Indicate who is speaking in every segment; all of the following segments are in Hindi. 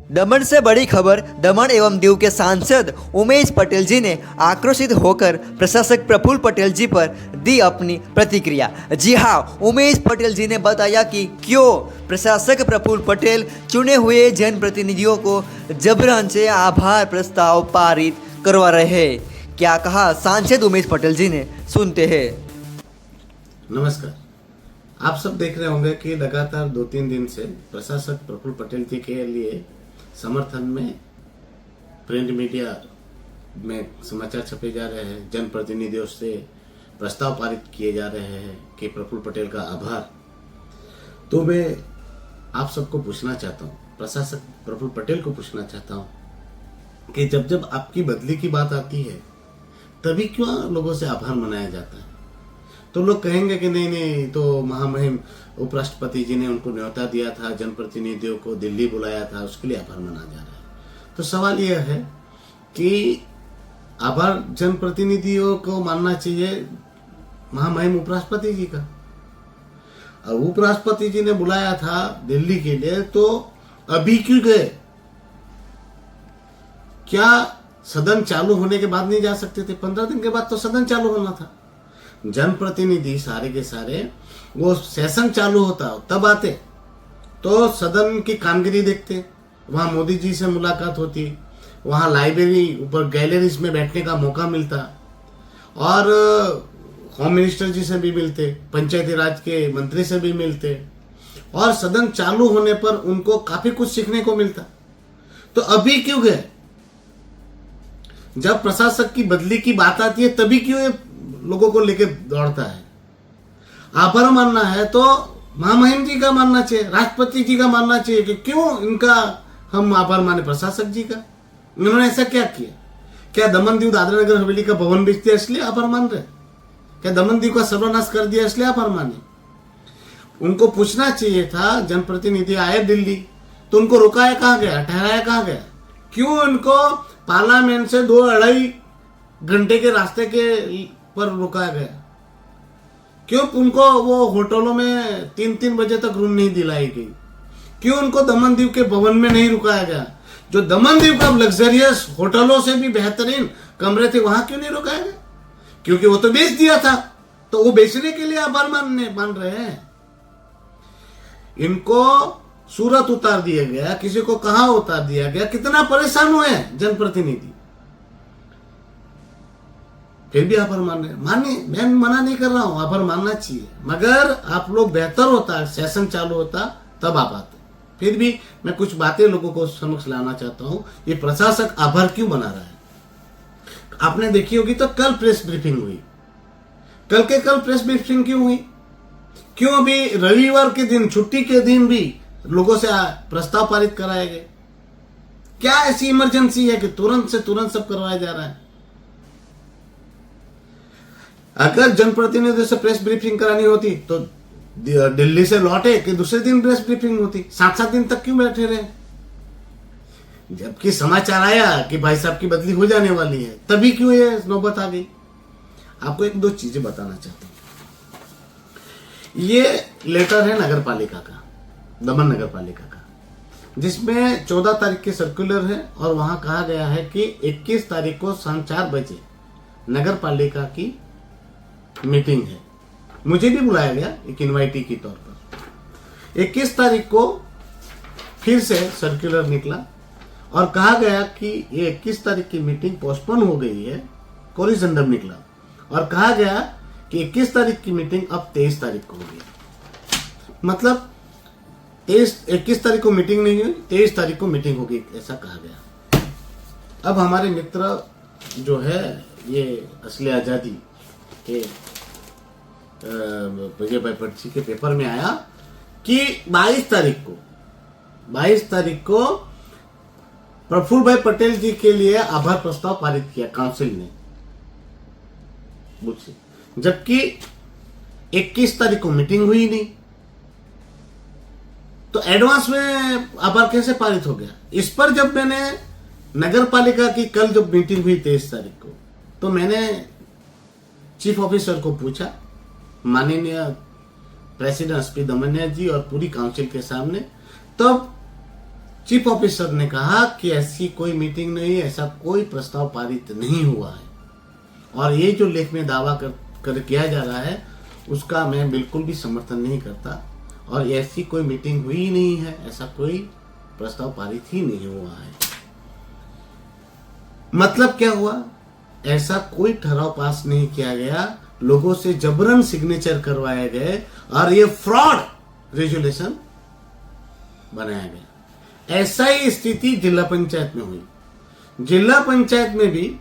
Speaker 1: दमन से बड़ी खबर। दमन एवं दीव के सांसद उमेश पटेल जी ने आक्रोशित होकर प्रशासक प्रफुल्ल पटेल जी पर दी अपनी प्रतिक्रिया। जी हाँ, उमेश पटेल जी ने बताया कि क्यों प्रशासक प्रफुल्ल पटेल चुने हुए जनप्रतिनिधियों को जबरन से आभार प्रस्ताव पारित करवा रहे हैं। क्या कहा सांसद उमेश पटेल जी ने, सुनते हैं।
Speaker 2: नमस्कार, आप सब देख रहे होंगे कि लगातार 2-3 दिन से प्रशासक प्रफुल्ल पटेल जी के लिए समर्थन में प्रिंट मीडिया में समाचार छपे जा रहे हैं। जनप्रतिनिधियों से प्रस्ताव पारित किए जा रहे हैं कि प्रफुल्ल पटेल का आभार। तो मैं आप सबको पूछना चाहता हूँ, प्रशासक प्रफुल्ल पटेल को पूछना चाहता हूँ कि जब जब आपकी बदली की बात आती है तभी क्यों लोगों से आभार मनाया जाता है? तो लोग कहेंगे कि नहीं, तो महामहिम उपराष्ट्रपति जी ने उनको न्योता दिया था, जनप्रतिनिधियों को दिल्ली बुलाया था, उसके लिए आभार मनाया जा रहा है। तो सवाल यह है कि आभार जनप्रतिनिधियों को मानना चाहिए महामहिम उपराष्ट्रपति जी का। और उपराष्ट्रपति जी ने बुलाया था दिल्ली के लिए, तो अभी क्यों गए? क्या सदन चालू होने के बाद नहीं जा सकते थे? 15 दिन के बाद तो सदन चालू होना था। जनप्रतिनिधि सारे के सारे वो सेशन चालू होता तब आते, तो सदन की कामगिरी देखते, वहां मोदी जी से मुलाकात होती, वहां लाइब्रेरी ऊपर गैलरीज में बैठने का मौका मिलता, और होम मिनिस्टर जी से भी मिलते, पंचायती राज के मंत्री से भी मिलते, और सदन चालू होने पर उनको काफी कुछ सीखने को मिलता। तो अभी क्यों गए? जब प्रशासक की बदली की बात आती है तभी क्यों ये लोगों को लेके दौड़ता है? आभार मानना है तो महामहिम जी का मानना चाहिए, राष्ट्रपति जी का मानना चाहिए कि क्यों इनका हम आभार माने प्रशासक जी का। इन्होंने ऐसा क्या किया? क्या दमन दीव दादरा नगर हवेली का भवन बेच दिया इसलिए आभार मान रहे? क्या दमन दीव का सर्वनाश कर दिया इसलिए आभार माने? उनको पूछना चाहिए था। जनप्रतिनिधि आए दिल्ली तो उनको रुकाया कहाँ गया, ठहराया कहाँ गया? क्यों उनको पार्लियामेंट से 2-2.5 घंटे के रास्ते के पर रुकाया गया? क्यों उनको वो होटलों में 3-3 बजे तक रूम नहीं दिलाई गई? क्यों उनको दमन दीव के भवन में नहीं रुकाया गया? जो दमन दीव का लग्जरियस होटलों से भी बेहतरीन कमरे थे, वहां क्यों नहीं रुकाया गया? क्योंकि वो तो बेच दिया था, तो वो बेचने के लिए आभार मान रहे हैं। इनको सूरत उतार दिया गया, किसी को कहां उतार दिया गया, कितना परेशान हुए जनप्रतिनिधि, फिर भी आभार मान रहे हैं। मानिए, मैं मना नहीं कर रहा हूं, आभार मानना चाहिए, मगर आप लोग बेहतर होता, सेशन चालू होता तब आप आते। फिर भी मैं कुछ बातें लोगों को समक्ष लाना चाहता हूं। ये प्रशासक आभार क्यों बना रहा है? आपने देखी होगी तो कल प्रेस ब्रीफिंग हुई। कल प्रेस ब्रीफिंग क्यों हुई? क्यों अभी रविवार के दिन, छुट्टी के दिन भी लोगों से प्रस्ताव पारित कराए गए? क्या ऐसी इमरजेंसी है कि तुरंत से तुरंत सब करवाया जा रहा है? अगर जनप्रतिनिधियों से प्रेस ब्रीफिंग करानी होती तो दिल्ली से लौटे कि दूसरे दिन प्रेस ब्रीफिंग होती। 7-7 दिन तक क्यों बैठे रहे? जबकि समाचार आया कि भाई साहब की बदली हो जाने वाली है, तभी क्यों ये नौबत आ गई? आपको 1-2 चीजें बताना चाहता हूं। ये लेटर है नगर पालिका का, दमन नगर पालिका का, जिसमें 14 तारीख के सर्कुलर है, और वहां कहा गया है कि 21 तारीख को शाम 4 बजे नगर पालिका की मीटिंग है। मुझे भी बुलाया गया एक इनवाइटी के तौर पर। 21 तारीख को फिर से सर्कुलर निकला और कहा गया कि ये 21 तारीख की मीटिंग पोस्टपोन हो गई है। कोरिजेंडम निकला और कहा गया कि 21 तारीख की मीटिंग अब 23 तारीख को होगी। मतलब 21 तारीख को मीटिंग नहीं हुई, 23 तारीख को मीटिंग होगी, ऐसा कहा गया। अब हमारे मित्र जो है ये असली आजादी के विजय भाई पर्ची के पेपर में आया कि 22 तारीख को प्रफुल्ल भाई पटेल जी के लिए आभार प्रस्ताव पारित किया काउंसिल ने, जबकि 21 तारीख को मीटिंग हुई नहीं। तो एडवांस में आभार कैसे पारित हो गया? इस पर जब मैंने नगर पालिका की कल जब मीटिंग हुई 23 तारीख को, तो मैंने चीफ ऑफिसर को पूछा, माननीय प्रेसिडेंट एसपी दमनिया जी और पूरी काउंसिल के सामने, तब चीफ ऑफिसर ने कहा कि ऐसी कोई मीटिंग नहीं, ऐसा कोई प्रस्ताव पारित नहीं हुआ है। और ये जो लेख में दावा कर किया जा रहा है उसका मैं बिल्कुल भी समर्थन नहीं करता। और ऐसी कोई मीटिंग हुई ही नहीं है, ऐसा कोई प्रस्ताव पारित ही नहीं हुआ है। मतलब क्या हुआ? ऐसा कोई ठराव पास नहीं किया गया, लोगों से जबरन सिग्नेचर करवाए गए और ये फ्रॉड रेजोल्यूशन बनाया गया। ऐसा ही स्थिति जिला पंचायत में हुई। जिला पंचायत में भी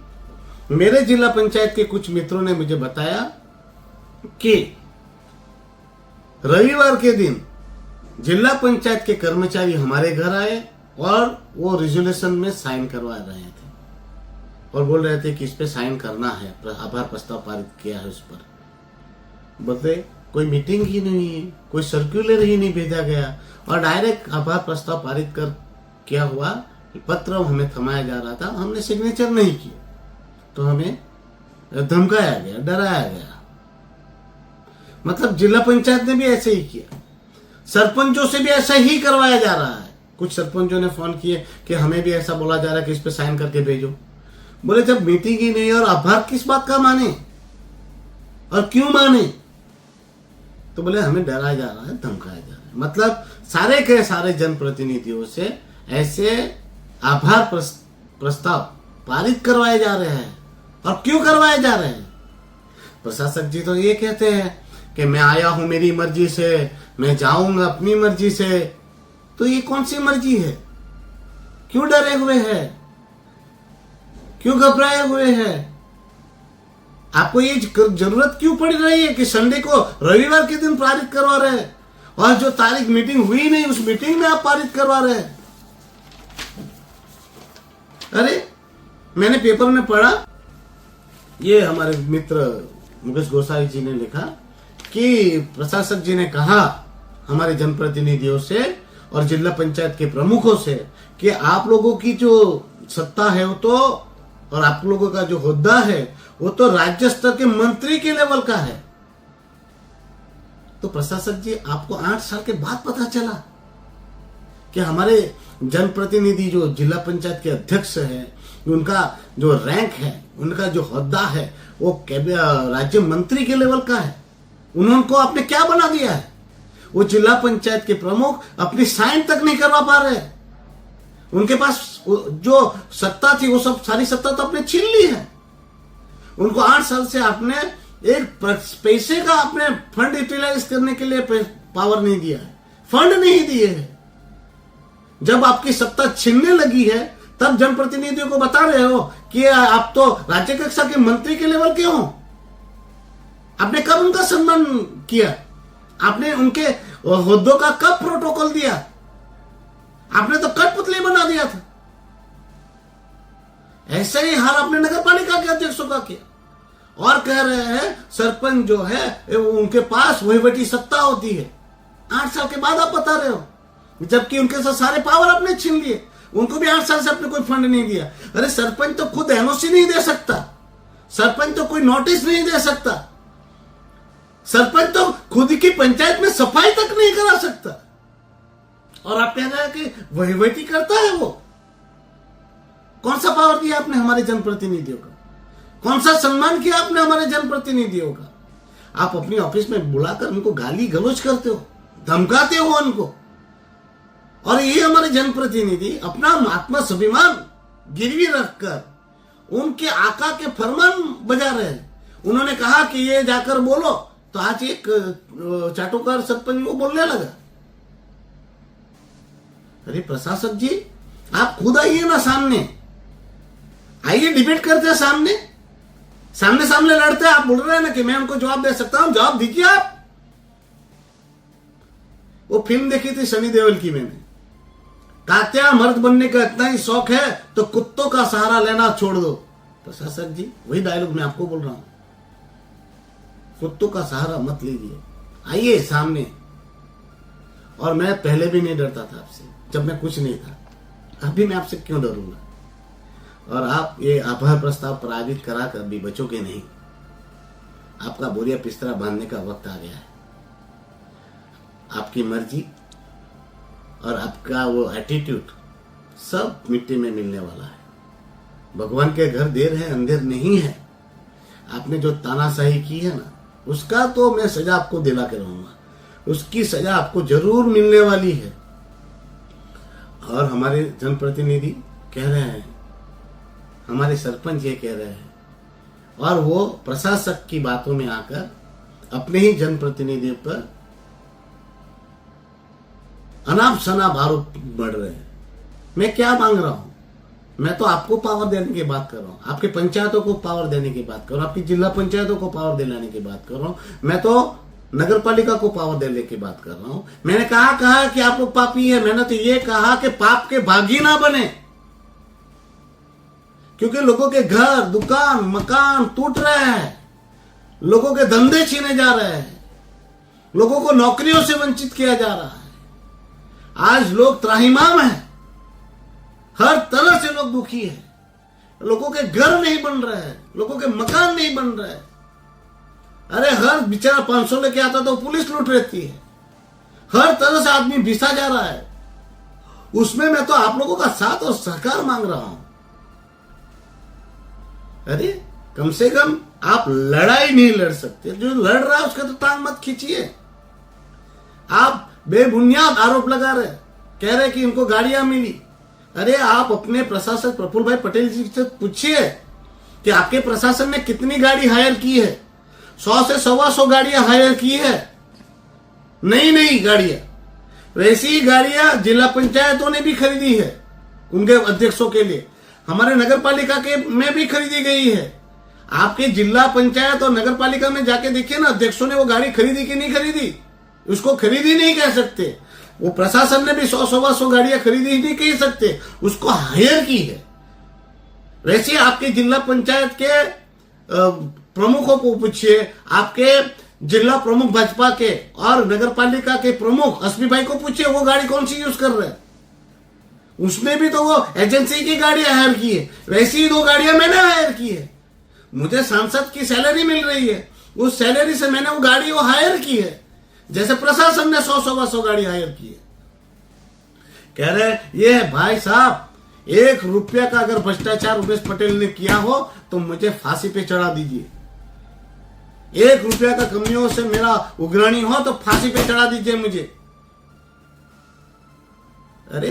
Speaker 2: मेरे जिला पंचायत के कुछ मित्रों ने मुझे बताया कि रविवार के दिन जिला पंचायत के कर्मचारी हमारे घर आए और वो रिजोल्यूशन में साइन करवा रहे थे और बोल रहे थे कि इस पे साइन करना है, आभार प्रस्ताव पारित किया है उस पर। बोलते कोई मीटिंग ही नहीं है, कोई सर्कुलर ही नहीं भेजा गया और डायरेक्ट आभार प्रस्ताव पारित कर क्या हुआ, पत्र हमें थमाया जा रहा था, हमने सिग्नेचर नहीं किया तो हमें धमकाया गया, डराया गया। मतलब जिला पंचायत ने भी ऐसे ही किया, सरपंचों से भी ऐसा ही करवाया जा रहा है। कुछ सरपंचों ने फोन किए कि हमें भी ऐसा बोला जा रहा है कि इस पे साइन करके भेजो। बोले जब मीटिंग ही नहीं और आभार किस बात का माने और क्यों माने? तो बोले हमें डराया जा रहा है, धमकाया जा रहा है। मतलब सारे के सारे जनप्रतिनिधियों से ऐसे आभार प्रस्ताव पारित करवाए जा रहे हैं। और क्यों करवाए जा रहे हैं? प्रशासक जी तो ये कहते हैं कि मैं आया हूं मेरी मर्जी से, मैं जाऊंगा अपनी मर्जी से। तो ये कौन सी मर्जी है? क्यों डरे हुए हैं? क्यों घबराए हुए हैं? आपको ये जरूरत क्यों पड़ रही है कि संडे को रविवार के दिन पारित करवा रहे हैं और जो तारीख मीटिंग हुई नहीं उस मीटिंग में आप पारित करवा रहे हैं? अरे मैंने पेपर में पढ़ा, ये हमारे मित्र मुकेश गोसाई जी ने लिखा कि प्रशासक जी ने कहा हमारे जनप्रतिनिधियों से और जिला पंचायत के प्रमुखों से कि आप लोगों की जो सत्ता है वो तो और आप लोगों का जो होद्दा है वो तो राज्य स्तर के मंत्री के लेवल का है। तो प्रशासक जी आपको 8 साल के बाद पता चला कि हमारे जनप्रतिनिधि जो जिला पंचायत के अध्यक्ष है, उनका जो रैंक है, उनका जो होद्दा है वो राज्य मंत्री के लेवल का है। उनको आपने क्या बना दिया है? वो जिला पंचायत के प्रमुख अपनी साइन तक नहीं करवा पा रहे। उनके पास जो सत्ता थी वो सब सारी सत्ता तो आपने छीन ली है। उनको 8 साल से आपने एक पैसे का आपने फंड यूटिलाइज करने के लिए पावर नहीं दिया है, फंड नहीं दिए है। जब आपकी सत्ता छीनने लगी है तब जनप्रतिनिधियों को बता रहे हो कि आप तो राज्य कक्षा के मंत्री के लेवल के हो। आपने कब उनका सम्मान किया? आपने उनके होद्दों का कब प्रोटोकॉल दिया? आपने तो कठपुतली बना दिया था। ऐसा ही हाल आपने नगर पालिका के अध्यक्षों का किया और कह रहे हैं सरपंच जो है उनके पास वहीवटी सत्ता होती है। 8 साल के बाद आप बता रहे हो, जबकि उनके साथ सारे पावर आपने छीन लिए। उनको भी 8 साल से आपने कोई फंड नहीं दिया। अरे सरपंच तो खुद एनओसी नहीं दे सकता, सरपंच तो कोई नोटिस नहीं दे सकता, सरपंच तो खुद की पंचायत में सफाई तक नहीं करा सकता। और आप कह रहे हैं कि वहीवटी करता है वो। कौन सा पावर दिया आपने हमारे जनप्रतिनिधियों का? कौन सा सम्मान किया आपने हमारे जनप्रतिनिधियों का? आप अपनी ऑफिस में बुलाकर उनको गाली गलौज करते हो, धमकाते हो उनको। और ये हमारे जनप्रतिनिधि अपना आत्म स्वाभिमान गिरवी रखकर उनके आका के फरमान बजा रहे हैं। उन्होंने कहा कि ये जाकर बोलो, तो आज एक चाटुकार सरपंच वो बोलने लगा। अरे प्रशासक जी आप खुद आइए ना सामने, आइए डिबेट करते हैं सामने सामने लड़ते हैं। आप बोल रहे हैं ना कि मैं उनको जवाब दे सकता हूं, जवाब दीजिए आप। वो फिल्म देखी थी सनी देओल की मैंने, तात्या मर्द बनने का इतना ही शौक है तो कुत्तों का सहारा लेना छोड़ दो। प्रशासक जी वही डायलॉग मैं आपको बोल रहा हूं, कुत्तों का सहारा मत लीजिए, आइए सामने। और मैं पहले भी नहीं डरता था आपसे जब मैं कुछ नहीं था, अभी मैं आपसे क्यों डरूंगा? और आप ये आभार प्रस्ताव पारित करा कर भी बचोगे नहीं। आपका बोरिया बिस्तरा बांधने का वक्त आ गया है। आपकी मर्जी और आपका वो एटीट्यूड सब मिट्टी में मिलने वाला है। भगवान के घर देर है अंधेर नहीं है। आपने जो तानाशाही की है ना, उसका तो मैं सजा आपको दिला के रहूंगा, उसकी सजा आपको जरूर मिलने वाली है। और हमारे जनप्रतिनिधि कह रहे हैं, हमारे सरपंच ये कह रहे हैं, और वो प्रशासक की बातों में आकर अपने ही जनप्रतिनिधि पर अनाप शनाप आरोप बढ़ रहे हैं। मैं क्या मांग रहा हूं? मैं तो आपको पावर देने की बात कर रहा हूं, आपके पंचायतों को पावर देने की बात कर रहा हूं, आपकी जिला पंचायतों को पावर दिलाने की बात कर रहा हूं, मैं तो नगर पालिका को पावर देने की बात कर रहा हूं। मैंने कहा कि आप लोग पापी है, मैंने तो ये कहा कि पाप के भागी ना बने, क्योंकि लोगों के घर दुकान मकान टूट रहे हैं, लोगों के धंधे छीने जा रहे हैं, लोगों को नौकरियों से वंचित किया जा रहा है। आज लोग त्राहिमाम हैं, हर तरह से लोग दुखी हैं, लोगों के घर नहीं बन रहे हैं, लोगों के मकान नहीं बन रहे हैं। अरे हर बेचारा 500 लेके आता तो पुलिस लूट रहती है, हर तरह से आदमी बिसा जा रहा है। उसमें मैं तो आप लोगों का साथ और सहकार मांग रहा हूं। अरे कम से कम आप लड़ाई नहीं लड़ सकते, जो लड़ रहा है उसका तो टांग मत खींचिए। आप बेबुनियाद आरोप लगा रहे, कह रहे कि इनको गाड़ियां मिली। अरे आप अपने प्रशासक प्रफुल्ल भाई पटेल जी से पूछिए कि आपके प्रशासन ने कितनी गाड़ी हायर की है। 100 से 125 गाड़ियां हायर की है, नई गाड़ियां। वैसी ही गाड़ियां जिला पंचायतों ने भी खरीदी है उनके अध्यक्षों के लिए, हमारे नगर पालिका के में भी खरीदी गई है। आपके जिला पंचायत और नगर पालिका में जाके देखिए ना, अध्यक्षों ने वो गाड़ी खरीदी कि नहीं खरीदी, उसको खरीदी नहीं कह सकते। वो प्रशासन ने भी 100-125 गाड़ियां खरीदी ही नहीं कह सकते, उसको हायर की है। वैसे आपके जिला पंचायत के प्रमुखों को पूछिए, आपके जिला प्रमुख भाजपा के और नगर पालिका के प्रमुख अस्मी भाई को पूछिए, वो गाड़ी कौन सी यूज कर रहे हैं। उसने भी तो वो एजेंसी की गाड़ियां हायर की है, वैसी ही 2 गाड़ियां मैंने हायर की है। मुझे सांसद की सैलरी मिल रही है, उस सैलरी से मैंने वो गाड़ी वो हायर की है, जैसे प्रशासन ने 100-125 गाड़ी हायर की है। कह रहे ये है भाई साहब, 1 रुपया का अगर भ्रष्टाचार उमेश पटेल ने किया हो तो मुझे फांसी पे चढ़ा दीजिए। 1 रुपया का कमियों से मेरा उग्राणी हो तो फांसी पे चढ़ा दीजिए मुझे। अरे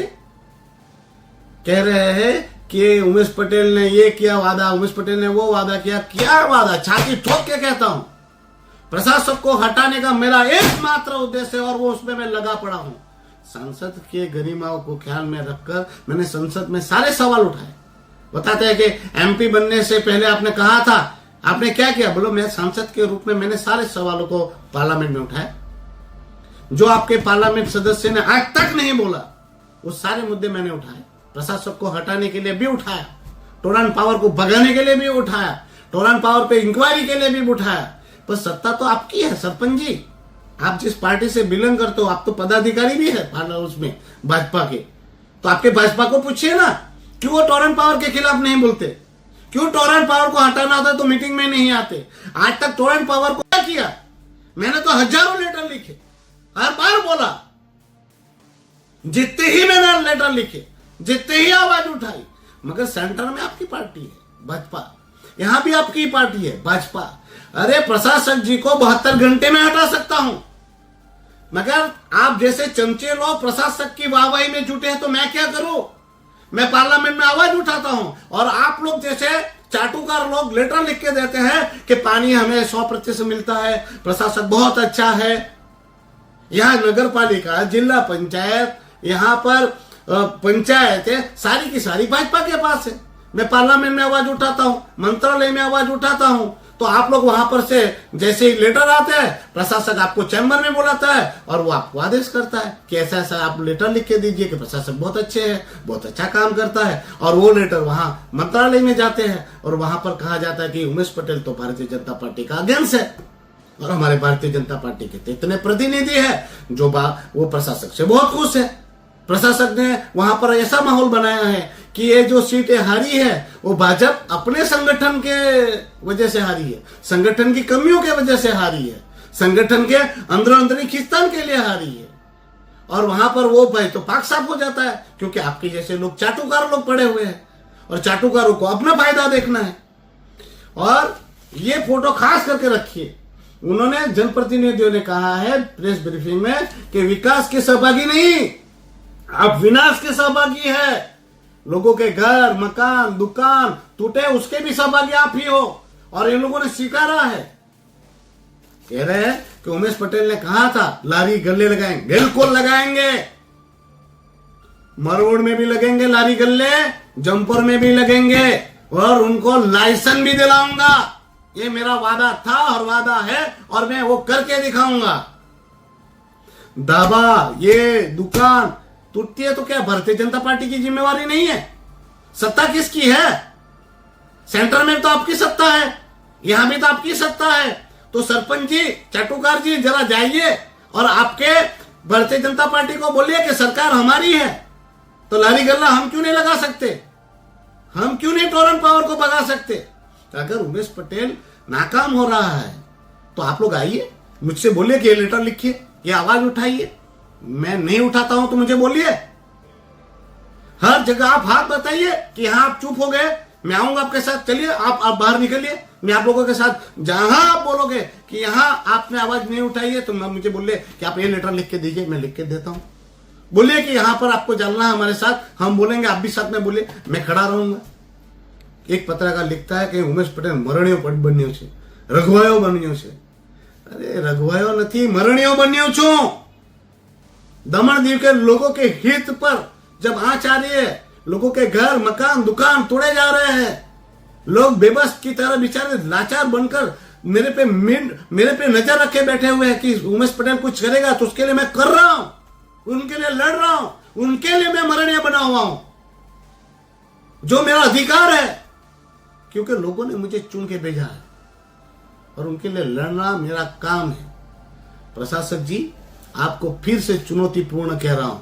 Speaker 2: कह रहे हैं कि उमेश पटेल ने ये किया वादा, उमेश पटेल ने वो वादा किया। क्या वादा? छाती ठोक के कहता हूं, प्रशासक को हटाने का मेरा एकमात्र उद्देश्य है और वो उसमें मैं लगा पड़ा हूं। संसद के गरिमाओं को ख्याल में रखकर मैंने संसद में सारे सवाल उठाए। बताते हैं कि एमपी बनने से पहले आपने कहा था, आपने क्या किया? बोलो मैं सांसद के रूप में मैंने सारे सवालों को पार्लियामेंट में उठाया, जो आपके पार्लियामेंट सदस्य ने आज तक नहीं बोला वो सारे मुद्दे मैंने उठाए। प्रशासक को हटाने के लिए भी उठाया, टोरन पावर को भगाने के लिए भी उठाया, टोरन पावर पे इंक्वायरी के लिए भी उठाया। पर सत्ता तो आपकी है सरपंच जी, आप जिस पार्टी से बिलोंग करते हो, आप तो पदाधिकारी भी है उसमें भाजपा के, तो आपके भाजपा को पूछिए ना, क्यों वो टोरन पावर के खिलाफ नहीं बोलते? क्यों टोरन पावर को हटाना होता तो मीटिंग में नहीं आते? आज तक टोरन पावर को क्या किया? मैंने तो हजारों लेटर लिखे, हर बार बोला, जितने ही मैंने लेटर लिखे, जितने ही आवाज उठाई, मगर सेंटर में आपकी पार्टी है भाजपा, यहां भी आपकी पार्टी है भाजपा। अरे प्रशासक जी को 72 घंटे में हटा सकता हूं, मगर आप जैसे चमचे लोग प्रशासक की वाहवाही में जुटे हैं तो मैं क्या करूं? मैं पार्लियामेंट में आवाज उठाता हूं और आप लोग जैसे चाटुकार लोग लेटर लिख के देते हैं कि पानी हमें 100% मिलता है, प्रशासक बहुत अच्छा है। यहां नगर पालिका, जिला पंचायत, यहां पर पंचायत है, सारी की सारी भाजपा के पास है। मैं पार्लियामेंट में आवाज उठाता हूं, मंत्रालय में आवाज उठाता हूं, तो आप लोग वहां पर से जैसे ही लेटर आते हैं, प्रशासक आपको चैम्बर में बुलाता है और वो आपको आदेश करता है कि ऐसा ऐसा आप लेटर लिख के दीजिए कि प्रशासक बहुत अच्छे हैं, बहुत अच्छा काम करता है। और वो लेटर वहां मंत्रालय में जाते हैं और वहां पर कहा जाता है कि उमेश पटेल तो भारतीय जनता पार्टी का अगेंस्ट है, और हमारे भारतीय जनता पार्टी के इतने प्रतिनिधि है जो वो प्रशासक से बहुत खुश है। प्रशासक ने वहां पर ऐसा माहौल बनाया है कि ये जो सीटें हारी है वो भाजपा अपने संगठन के वजह से हारी है, संगठन की कमियों के वजह से हारी है, संगठन के अंदर अंदरी खिंचान के लिए हारी है। और वहां पर वो भाई तो पाक साफ हो जाता है, क्योंकि आपके जैसे लोग चाटुकार लोग पड़े हुए हैं और चाटुकारों को अपना फायदा देखना है। और ये फोटो खास करके रखिए, उन्होंने जनप्रतिनिधियों ने कहा है प्रेस ब्रीफिंग में कि विकास के सहभागी नहीं, आप विनाश के सहभागी है। लोगों के घर, मकान, दुकान टूटे उसके भी सहभागी आप ही हो, और इन लोगों ने स्वीकारा है। कह रहे हैं कि उमेश पटेल ने कहा था लारी गल्ले लगाएंगे, बिल्कुल लगाएंगे। मरोड़ में भी लगेंगे लारी गल्ले, जमपुर में भी लगेंगे, और उनको लाइसेंस भी दिलाऊंगा। ये मेरा वादा था और वादा है, और मैं वो करके दिखाऊंगा। दावा ये दुकान टूटती है तो क्या भारतीय जनता पार्टी की जिम्मेवारी नहीं है? सत्ता किसकी है? सेंटर में तो आपकी सत्ता है, यहां भी तो आपकी सत्ता है। तो सरपंच जी, चाटुकार जी जरा जाइए और आपके भारतीय जनता पार्टी को बोलिए कि सरकार हमारी है, तो लारी गल्ला हम क्यों नहीं लगा सकते? हम क्यों नहीं टोरन पावर को भगा सकते? अगर उमेश पटेल नाकाम हो रहा है तो आप लोग आइए, मुझसे बोलिए कि ये लेटर लिखिए, ये आवाज उठाइए। मैं नहीं उठाता हूं तो मुझे बोलिए। हर जगह आप हाथ बताइए कि हाँ आप चुप हो गए, मैं आऊंगा आपके साथ, चलिए आप बाहर निकलिए, मैं आप लोगों के साथ। जहां आप बोलोगे कि यहां आपने आवाज नहीं उठाई है तो मुझे बोलिए कि आप ये लेटर लिख के दीजिए, मैं लिख के देता हूं। बोलिए कि यहां पर आपको चलना है हमारे साथ, हम बोलेंगे आप भी साथ में बोलिए, मैं खड़ा रहूंगा। एक पत्रकार लिखता है कि उमेश पटेल मरणियों पट बन्यो छे, रघुवायो बन्यो छे। अरे रघुवायो नहीं, मरणियों बन्यो छू। दमन दीव के लोगों के हित पर जब आंच आ रही है, लोगों के घर, मकान, दुकान तोड़े जा रहे हैं, लोग बेबस की तरह बेचारे लाचार बनकर मेरे पे नजर रखे बैठे हुए हैं कि उमेश पटेल कुछ करेगा तो उसके लिए मैं कर रहा हूं, उनके लिए लड़ रहा हूं, उनके लिए मैं मरणीय बना हुआ हूं, जो मेरा अधिकार है, क्योंकि लोगों ने मुझे चुन के भेजा है और उनके लिए लड़ना मेरा काम है। प्रशासक जी, आपको फिर से चुनौतीपूर्ण कह रहा हूं,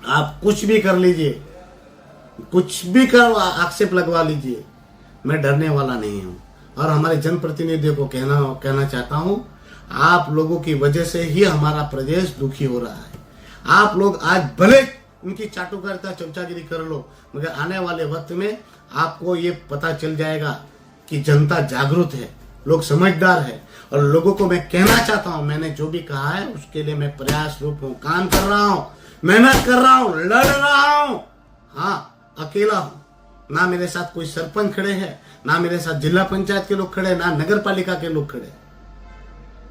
Speaker 2: आप कुछ भी कर लीजिए, कुछ भी कर आक्षेप लगवा लीजिए, मैं डरने वाला नहीं हूं। और हमारे जनप्रतिनिधियों को कहना चाहता हूं, आप लोगों की वजह से ही हमारा प्रदेश दुखी हो रहा है। आप लोग आज भले उनकी चाटुकारिता, चमचागिरी कर लो, मगर आने वाले वक्त में आपको ये पता चल जाएगा कि जनता जागरूक है, लोग समझदार है। और लोगों को मैं कहना चाहता हूं, मैंने जो भी कहा है उसके लिए मैं प्रयास रूप हूं, काम कर रहा हूं, मेहनत कर रहा हूं, लड़ रहा हूं। हाँ, अकेला हूं, ना मेरे साथ कोई सरपंच खड़े हैं, ना मेरे साथ जिला पंचायत के लोग खड़े, ना नगर पालिका के लोग खड़े,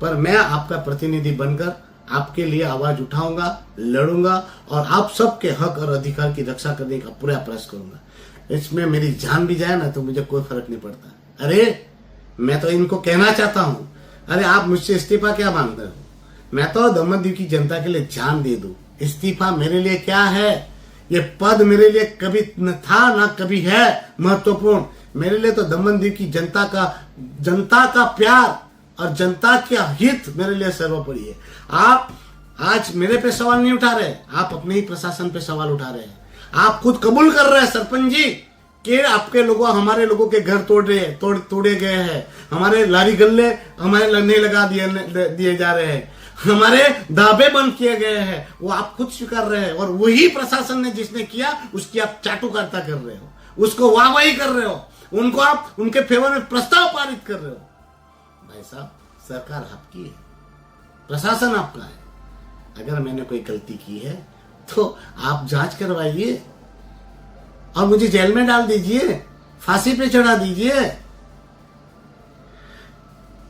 Speaker 2: पर मैं आपका प्रतिनिधि बनकर आपके लिए आवाज उठाऊंगा, लड़ूंगा और आप सबके हक और अधिकार की रक्षा करने का पूरा प्रयास करूंगा। इसमें मेरी जान भी जाए ना तो मुझे कोई फर्क नहीं पड़ता। अरे मैं तो इनको कहना चाहता हूं, अरे आप मुझसे इस्तीफा क्या मांगते हो? मैं तो दमन की जनता के लिए जान दे दूं। इस्तीफा मेरे लिए क्या है? ये पद मेरे लिए कभी न था ना कभी है महत्वपूर्ण। मेरे लिए तो दमन की जनता का प्यार और जनता का हित मेरे लिए सर्वोपरि है। आप आज मेरे पे सवाल नहीं उठा रहे, आप अपने ही प्रशासन पे सवाल उठा रहे हैं। आप खुद कबूल कर रहे हैं सरपंच जी कि आपके लोगों, हमारे लोगों के घर तोड़े गए हैं, हमारे लारी गल्ले हमारे नहीं लगा दिए जा रहे हैं, हमारे दावे बंद किए गए हैं, वो आप खुद स्वीकार रहे हैं। और वही प्रशासन ने जिसने किया उसकी आप चाटुकारिता कर रहे हो, उसको वाहवाही कर रहे हो, उनको आप उनके फेवर में प्रस्ताव पारित कर रहे हो। भाई साहब, सरकार आपकी है, प्रशासन आपका है। अगर मैंने कोई गलती की है तो आप जांच करवाइए और मुझे जेल में डाल दीजिए, फांसी पे चढ़ा दीजिए।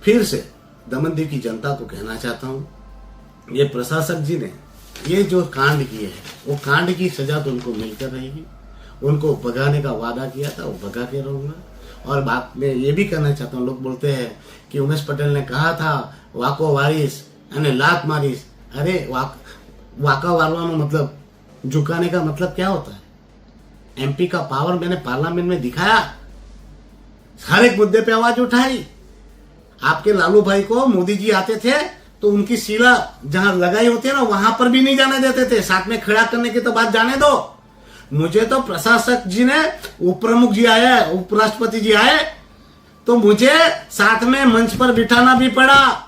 Speaker 2: फिर से दमनदीव की जनता को कहना चाहता हूं, ये प्रशासक जी ने ये जो कांड किए हैं, वो कांड की सजा तो उनको मिलकर रहेगी। उनको भगाने का वादा किया था, वो भगा के रहूंगा। और बात में ये भी कहना चाहता हूँ, लोग बोलते हैं कि उमेश पटेल ने कहा था वाको वारिस यानी लात मारिस। अरे वाका वारवानो मतलब झुकाने का मतलब क्या होता है? एमपी का पावर मैंने पार्लियामेंट में दिखाया, हर एक मुद्दे पे आवाज उठाई। आपके लालू भाई को मोदी जी आते थे तो उनकी सीला जहां लगाई होती है ना, वहां पर भी नहीं जाने देते थे। साथ में खड़ा करने की तो बात जाने दो। मुझे तो प्रशासक जी ने, उप प्रमुख जी आए, उपराष्ट्रपति जी आए, तो मुझे साथ में मंच पर बिठाना भी पड़ा,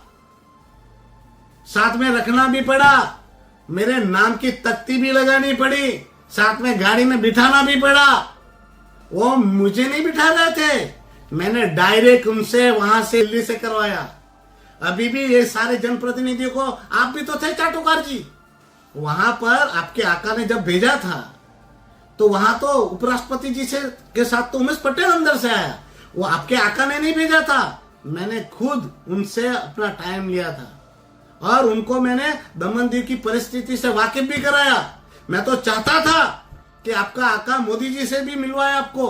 Speaker 2: साथ में रखना भी पड़ा। मेरे नाम की तख्ती भी लगानी पड़ी, साथ में गाड़ी में बिठाना भी पड़ा। वो मुझे नहीं बिठा रहे थे, मैंने डायरेक्ट उनसे वहां से दिल्ली से करवाया। अभी भी ये सारे जनप्रतिनिधियों को, आप भी तो थे चाटुकार जी, वहां पर आपके आका ने जब भेजा था तो वहां तो उपराष्ट्रपति जी से के साथ तो उमेश पटेल अंदर से आया, वो आपके आका ने नहीं भेजा था। मैंने खुद उनसे अपना टाइम लिया था और उनको मैंने दमन दीव की परिस्थिति से वाकिफ भी कराया। मैं तो चाहता था कि आपका आका मोदी जी से भी मिलवाए, आपको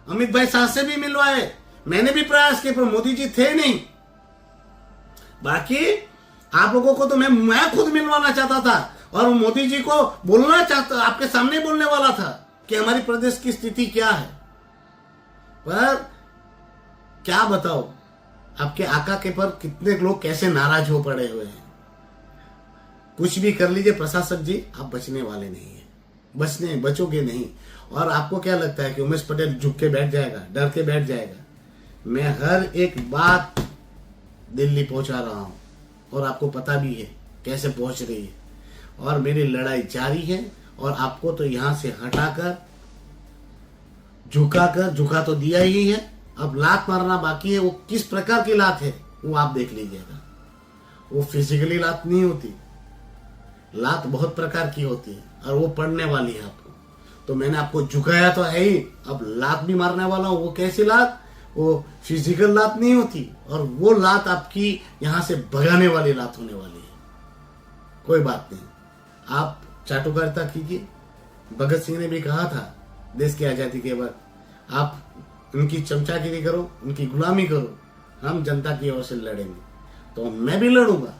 Speaker 2: अमित भाई शाह से भी मिलवाए। मैंने भी प्रयास किए पर मोदी जी थे नहीं। बाकी आप लोगों को तो मैं खुद मिलवाना चाहता था और मोदी जी को बोलना चाहता, आपके सामने बोलने वाला था कि हमारी प्रदेश की स्थिति क्या है। पर क्या बताओ आपके आका के पर कितने लोग कैसे नाराज हो पड़े हुए हैं। कुछ भी कर लीजिए प्रशासक जी, आप बचने वाले नहीं है, बचोगे नहीं। और आपको क्या लगता है कि उमेश पटेल झुक के बैठ जाएगा, डर के बैठ जाएगा? मैं हर एक बात दिल्ली पहुंचा रहा हूं और आपको पता भी है कैसे पहुंच रही है, और मेरी लड़ाई जारी है। और आपको तो यहां से हटाकर झुका तो दिया ही है, अब लात मारना बाकी है। वो किस प्रकार की लात है वो आप देख लीजिएगा। वो फिजिकली लात नहीं होती, लात बहुत प्रकार की होती है और वो पड़ने वाली है आपको। तो मैंने आपको झुकाया तो है ही, अब लात भी मारने वाला हूं। वो कैसी लात? वो फिजिकल लात नहीं होती, और वो लात आपकी यहां से भगाने वाली लात होने वाली है। कोई बात नहीं, आप चाटुकारिता कीजिए। भगत सिंह ने भी कहा था देश की आजादी के बाद, आप उनकी चमचागिरी करो, उनकी गुलामी करो, हम जनता की ओर से लड़ेंगे। तो मैं भी लड़ूंगा।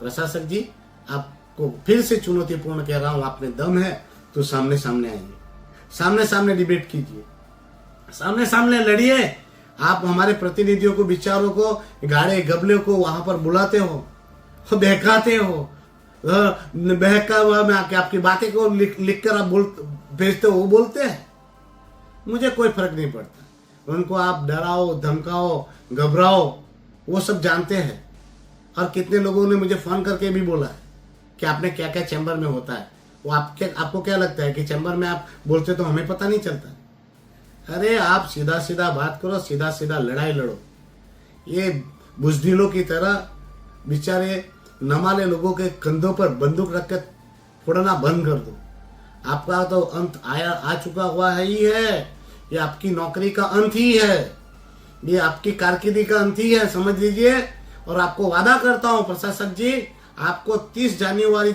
Speaker 2: प्रशासक जी, आपको फिर से चुनौतीपूर्ण कह रहा हूं, आप में दम है तो सामने सामने आइए, सामने सामने डिबेट कीजिए, सामने सामने लड़िए। आप हमारे प्रतिनिधियों को, विचारों को, गाड़े गबले को वहां पर बुलाते हो, बहकाते हो, बहका हुआ में आके आपकी बातें को लिख कर आप भेजते हो, वो बोलते हैं। मुझे कोई फर्क नहीं पड़ता। उनको आप डराओ, धमकाओ, घबराओ, वो सब जानते हैं। और कितने लोगों ने मुझे फोन करके भी बोला है कि आपने क्या क्या चैम्बर में होता है। वो आपको क्या लगता है कि चैम्बर में आप बोलते तो हमें पता नहीं चलता? अरे आप सीधा सीधा बात करो, सीधा सीधा लड़ाई लड़ो। ये बुजदिलों की तरह बेचारे नमाले लोगों के कंधों पर बंदूक रख कर फोड़ना बंद कर दो। आपका तो अंत आ चुका हुआ है ही है। ये आपकी नौकरी का अंत ही है, ये आपकी कारकिर्दी का अंत ही है, समझ लीजिए। और आपको वादा करता हूं प्रशासक जी, आपको 30 जनवरी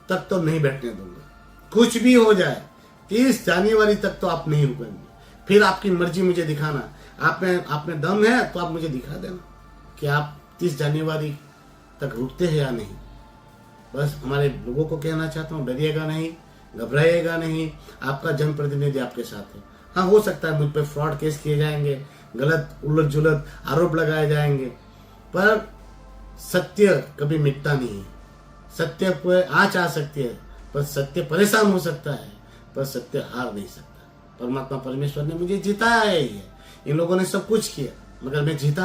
Speaker 2: तक तो नहीं बैठने दूंगा। कुछ भी हो जाए, 30 जनवरी तक तो आप नहीं रुकेंगे। फिर आपकी मर्जी मुझे दिखाना। आप में दम है तो आप मुझे दिखा देना कि आप 30 जनवरी तक रुकते हैं या नहीं। बस हमारे लोगों को कहना चाहता हूँ, डरिएगा नहीं, घबराइएगा नहीं। आपका जनप्रतिनिधि आपके साथ है। हाँ, हो सकता है मुझ पर फ्रॉड केस किए जाएंगे, गलत उलट जुलट आरोप लगाए जाएंगे, पर सत्य कभी मिटता नहीं है। सत्य पे आँच आ सकती है, पर सत्य परेशान हो सकता है, पर सत्य हार नहीं सकता। परमात्मा परमेश्वर ने मुझे जिताया ही है। इन लोगों ने सब कुछ किया मगर मैं जीता,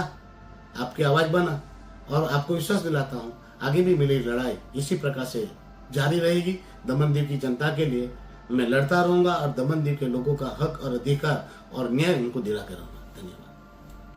Speaker 2: आपकी आवाज बना। और आपको विश्वास दिलाता हूँ आगे भी मेरी लड़ाई इसी प्रकार से जारी रहेगी। दमन दीव की जनता के लिए मैं लड़ता रहूंगा और दमन दीव के लोगों का हक और अधिकार और न्याय उनको दिलाकर रहूंगा। धन्यवाद।